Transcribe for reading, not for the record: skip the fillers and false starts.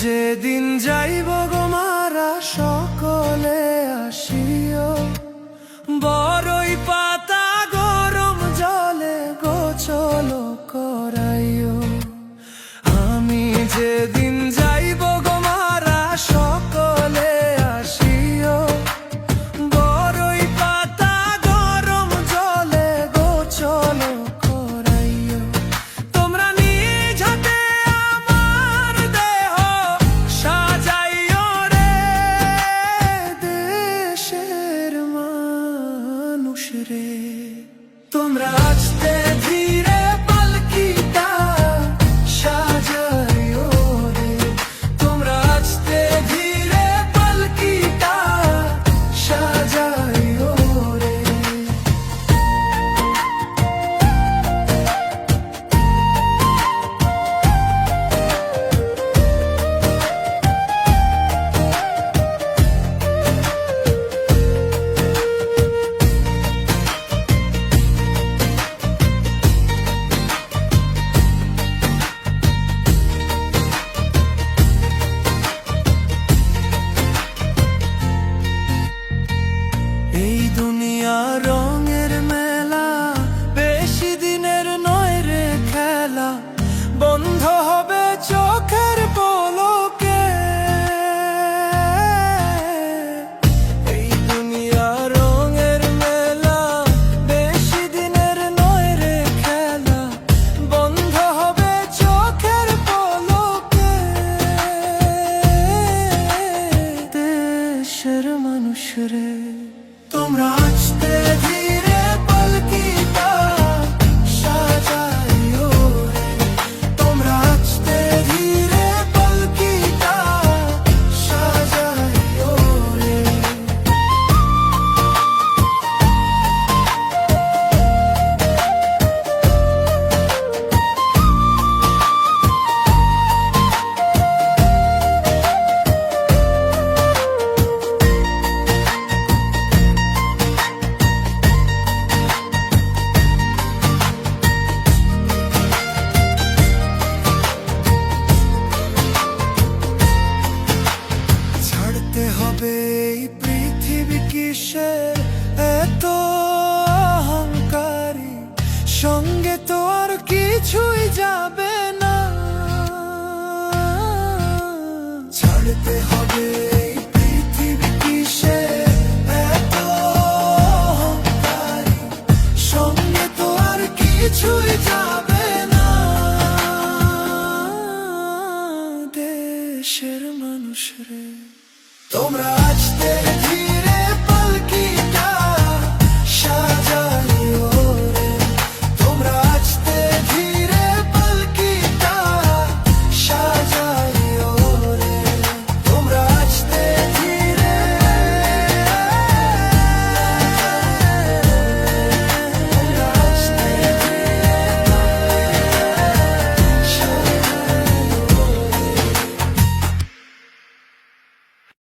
যেদিন যাইব গো মারা সকলে আসিও, বড়ই পাতা গরম জলে গোসল করাইও। আমি যেদিন যাইব গো মারা সকলে আসিও, বড়ই পাতা গরম জলে গোসল করাইও। তোমরা নিজ হাতে আমার দেহ সাজাইও রে, দেশের মানুষ রে। তোমরা আস্তে ধীরে পালকিটা সাজাইও রে, তোমরা আস্তে ধীরে পালকিটা সাজাইও রে। এই দুনিয়া রঙের মেলা, বেশি দিনের নয় রে খেলা, বন্ধ হবে চোখের পলকে। এই দুনিয়া রঙের মেলা, বেশি দিনের নয় রে খেলা, বন্ধ হবে চোখের পলকে। দেশের মানুষ রে, তোমরা আস্তে ধীরে পালকিটা সাজাইও রে, তোমরা আস্তে ধীরে পালকিটা সাজাইও রে। ছাড়তে হবে এই পৃথিবী কিসের এত অহংকারী, সঙ্গে তো আর কিছুই যাবে না। ছাড়তে হবে এই পৃথিবী কিসের এত অহংকারী, সঙ্গে তো আর কিছুই যাবে না। দেশের মানুষ রে, তোমরা আস্তে